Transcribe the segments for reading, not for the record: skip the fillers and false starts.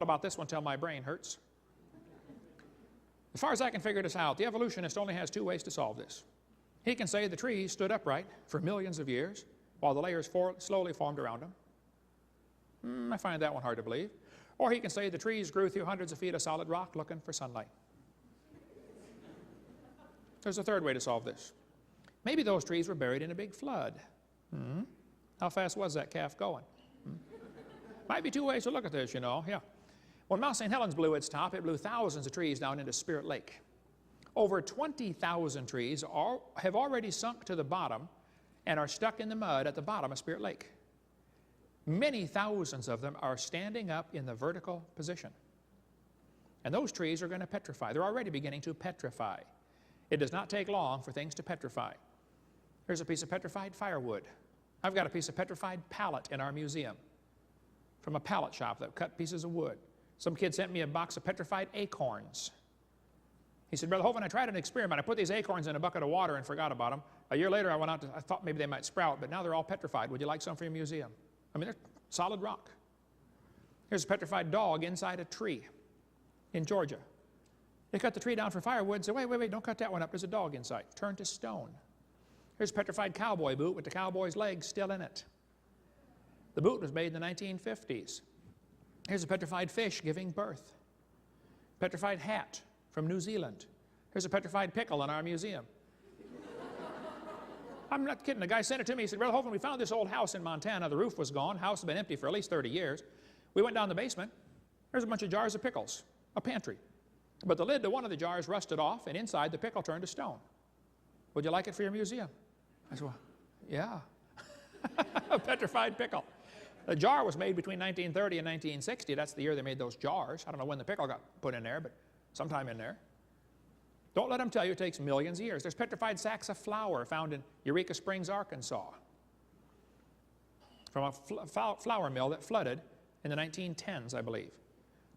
about this one till my brain hurts. As far as I can figure this out, the evolutionist only has two ways to solve this. He can say the trees stood upright for millions of years while the layers slowly formed around them. I find that one hard to believe. Or he can say the trees grew through hundreds of feet of solid rock looking for sunlight. There's a third way to solve this. Maybe those trees were buried in a big flood. How fast was that calf going? Might be two ways to look at this, you know. Yeah. When Mount St. Helens blew its top, it blew thousands of trees down into Spirit Lake. Over 20,000 trees have already sunk to the bottom and are stuck in the mud at the bottom of Spirit Lake. Many thousands of them are standing up in the vertical position. And those trees are going to petrify. They're already beginning to petrify. It does not take long for things to petrify. Here's a piece of petrified firewood. I've got a piece of petrified pallet in our museum from a pallet shop that cut pieces of wood. Some kid sent me a box of petrified acorns. He said, Brother Hovind, I tried an experiment. I put these acorns in a bucket of water and forgot about them. A year later, I thought maybe they might sprout, but now they're all petrified. Would you like some for your museum? I mean, they're solid rock. Here's a petrified dog inside a tree in Georgia. They cut the tree down for firewood and said, wait, don't cut that one up. There's a dog inside. Turned to stone. Here's a petrified cowboy boot with the cowboy's legs still in it. The boot was made in the 1950s. Here's a petrified fish giving birth. Petrified hat from New Zealand. Here's a petrified pickle in our museum. I'm not kidding. The guy sent it to me. He said, Brother Hovind, we found this old house in Montana. The roof was gone. House had been empty for at least 30 years. We went down the basement. There's a bunch of jars of pickles, a pantry. But the lid to one of the jars rusted off, and inside the pickle turned to stone. Would you like it for your museum? I said, well, yeah. A petrified pickle. The jar was made between 1930 and 1960. That's the year they made those jars. I don't know when the pickle got put in there, but sometime in there. Don't let them tell you it takes millions of years. There's petrified sacks of flour found in Eureka Springs, Arkansas, from a flour mill that flooded in the 1910s, I believe.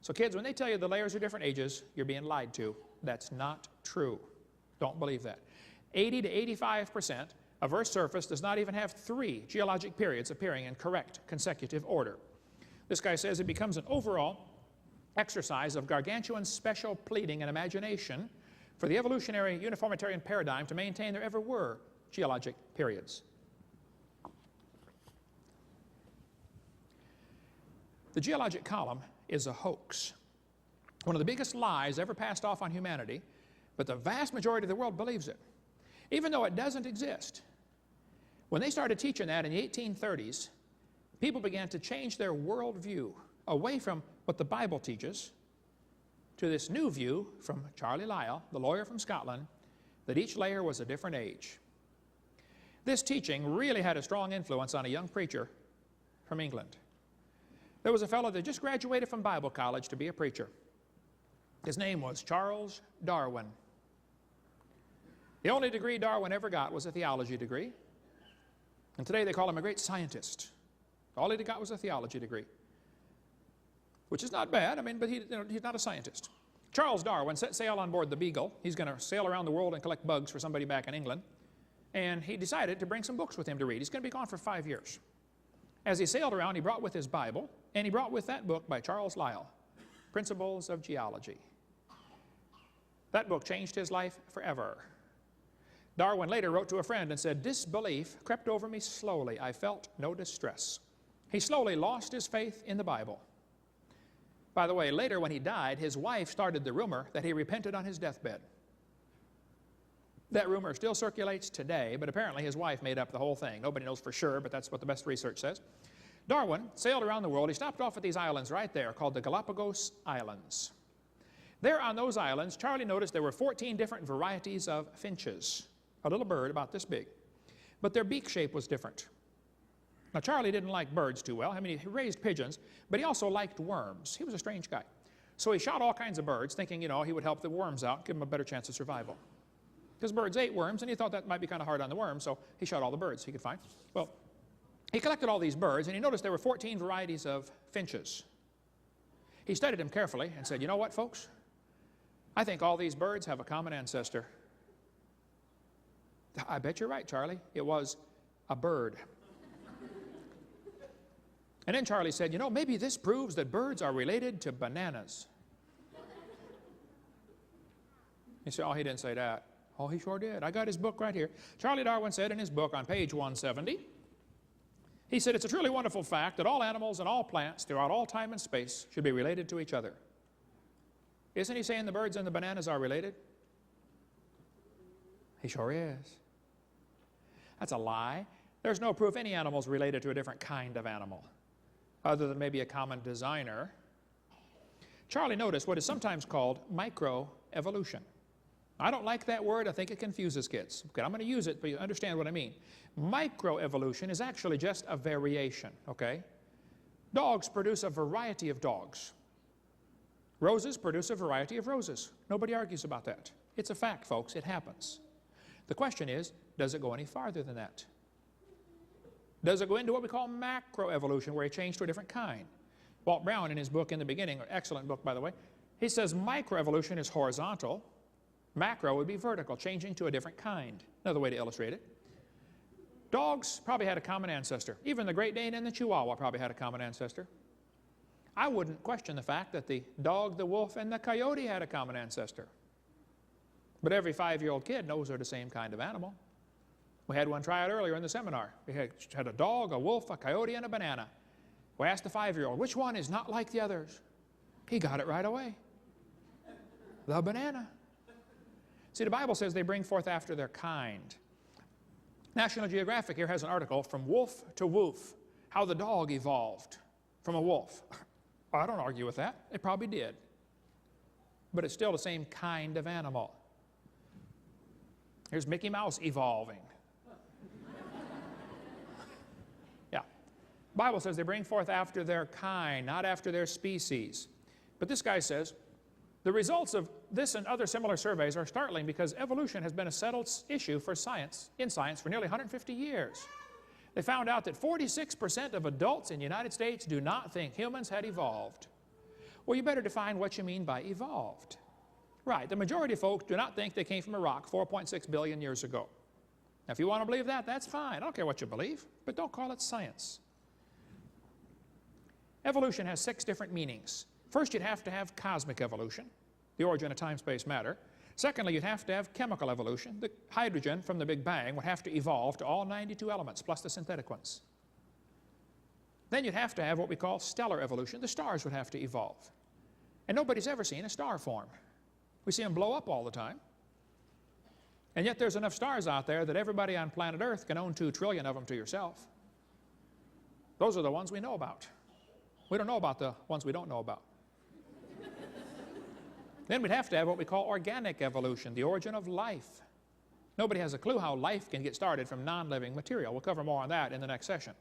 So kids, when they tell you the layers are different ages, you're being lied to. That's not true. Don't believe that. 80 to 85% of Earth's surface does not even have 3 geologic periods appearing in correct consecutive order. This guy says it becomes an overall exercise of gargantuan special pleading and imagination for the evolutionary uniformitarian paradigm to maintain there ever were geologic periods. The geologic column is a hoax. One of the biggest lies ever passed off on humanity, but the vast majority of the world believes it, even though it doesn't exist. When they started teaching that in the 1830s, people began to change their worldview away from what the Bible teaches to this new view from Charlie Lyell, the lawyer from Scotland, that each layer was a different age. This teaching really had a strong influence on a young preacher from England. There was a fellow that just graduated from Bible college to be a preacher. His name was Charles Darwin. The only degree Darwin ever got was a theology degree. And today they call him a great scientist. All he got was a theology degree, which is not bad. I mean, but he's not a scientist. Charles Darwin set sail on board the Beagle. He's going to sail around the world and collect bugs for somebody back in England. And he decided to bring some books with him to read. He's going to be gone for 5 years. As he sailed around, he brought with his Bible, and he brought with that book by Charles Lyell, Principles of Geology. That book changed his life forever. Darwin later wrote to a friend and said, disbelief crept over me slowly. I felt no distress. He slowly lost his faith in the Bible. By the way, later when he died, his wife started the rumor that he repented on his deathbed. That rumor still circulates today, but apparently his wife made up the whole thing. Nobody knows for sure, but that's what the best research says. Darwin sailed around the world. He stopped off at these islands right there called the Galapagos Islands. There on those islands, Charlie noticed there were 14 different varieties of finches, a little bird about this big, but their beak shape was different. Now, Charlie didn't like birds too well. I mean, he raised pigeons, but he also liked worms. He was a strange guy. So he shot all kinds of birds, thinking, you know, he would help the worms out, give them a better chance of survival. Because birds ate worms, and he thought that might be kind of hard on the worms, so he shot all the birds he could find. Well, he collected all these birds, and he noticed there were 14 varieties of finches. He studied them carefully and said, you know what, folks? I think all these birds have a common ancestor. I bet you're right, Charlie. It was a bird. And then Charlie said, you know, maybe this proves that birds are related to bananas. You say, oh, he didn't say that. Oh, he sure did. I got his book right here. Charlie Darwin said in his book on page 170, he said, it's a truly wonderful fact that all animals and all plants throughout all time and space should be related to each other. Isn't he saying the birds and the bananas are related? He sure is. That's a lie. There's no proof any animal is related to a different kind of animal, other than maybe a common designer. Charlie noticed what is sometimes called microevolution. I don't like that word. I think it confuses kids. Okay, I'm going to use it, but you understand what I mean. Microevolution is actually just a variation, okay? Dogs produce a variety of dogs. Roses produce a variety of roses. Nobody argues about that. It's a fact, folks. It happens. The question is, does it go any farther than that? Does it go into what we call macroevolution, where he changed to a different kind? Walt Brown, in his book in the beginning, excellent book, by the way, he says microevolution is horizontal. Macro would be vertical, changing to a different kind. Another way to illustrate it. Dogs probably had a common ancestor. Even the Great Dane and the Chihuahua probably had a common ancestor. I wouldn't question the fact that the dog, the wolf, and the coyote had a common ancestor. But every 5-year-old kid knows they're the same kind of animal. We had one try it earlier in the seminar. We had a dog, a wolf, a coyote, and a banana. We asked the 5-year-old, which one is not like the others? He got it right away. The banana. See, the Bible says they bring forth after their kind. National Geographic here has an article, From Wolf to Woof, how the dog evolved from a wolf. I don't argue with that. It probably did. But it's still the same kind of animal. Here's Mickey Mouse evolving. Yeah. The Bible says they bring forth after their kind, not after their species. But this guy says, the results of this and other similar surveys are startling because evolution has been a settled issue for science for nearly 150 years. They found out that 46% of adults in the United States do not think humans had evolved. Well, you better define what you mean by evolved. Right, the majority of folks do not think they came from a rock 4.6 billion years ago. Now, if you want to believe that, that's fine. I don't care what you believe, but don't call it science. Evolution has 6 different meanings. First, you'd have to have cosmic evolution, the origin of time, space, matter. Secondly, you'd have to have chemical evolution. The hydrogen from the Big Bang would have to evolve to all 92 elements, plus the synthetic ones. Then you'd have to have what we call stellar evolution. The stars would have to evolve. And nobody's ever seen a star form. We see them blow up all the time. And yet there's enough stars out there that everybody on planet Earth can own 2 trillion of them to yourself. Those are the ones we know about. We don't know about the ones we don't know about. Then we'd have to have what we call organic evolution, the origin of life. Nobody has a clue how life can get started from non-living material. We'll cover more on that in the next session,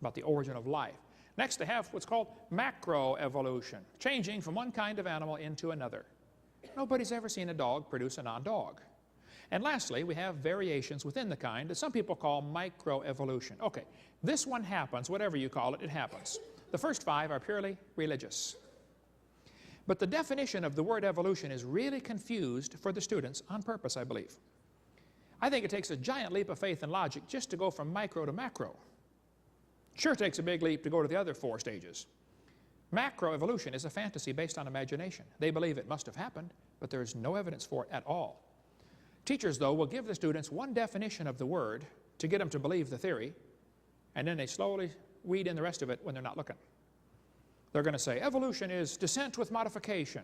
about the origin of life. Next, they have what's called macroevolution, changing from one kind of animal into another. Nobody's ever seen a dog produce a non-dog. And lastly, we have variations within the kind that some people call microevolution. Okay, this one happens, whatever you call it, it happens. The first 5 are purely religious. But the definition of the word evolution is really confused for the students on purpose, I believe. I think it takes a giant leap of faith and logic just to go from micro to macro. Sure takes a big leap to go to the other 4 stages. Macroevolution is a fantasy based on imagination. They believe it must have happened, but there is no evidence for it at all. Teachers, though, will give the students one definition of the word to get them to believe the theory, and then they slowly weed in the rest of it when they're not looking. They're going to say, evolution is descent with modification.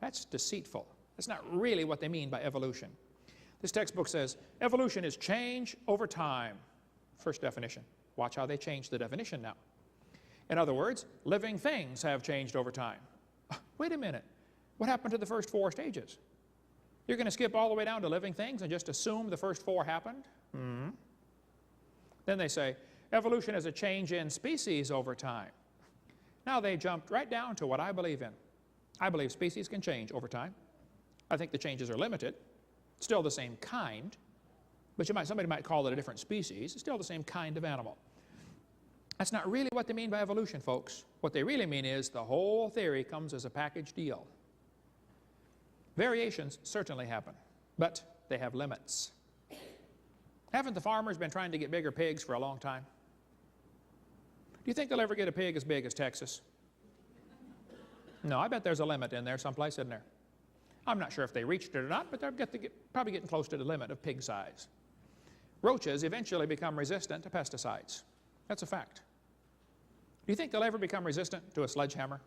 That's deceitful. That's not really what they mean by evolution. This textbook says, evolution is change over time. First definition. Watch how they change the definition now. In other words, living things have changed over time. Wait a minute. What happened to the first 4 stages? You're going to skip all the way down to living things and just assume the first 4 happened? Then they say, evolution is a change in species over time. Now they jumped right down to what I believe in. I believe species can change over time. I think the changes are limited. Still the same kind, but somebody might call it a different species. It's still the same kind of animal. That's not really what they mean by evolution, folks. What they really mean is the whole theory comes as a package deal. Variations certainly happen, but they have limits. Haven't the farmers been trying to get bigger pigs for a long time? you think they'll ever get a pig as big as Texas? No, I bet there's a limit in there someplace, isn't there? I'm not sure if they reached it or not, but they're probably getting close to the limit of pig size. Roaches eventually become resistant to pesticides. That's a fact. Do you think they'll ever become resistant to a sledgehammer?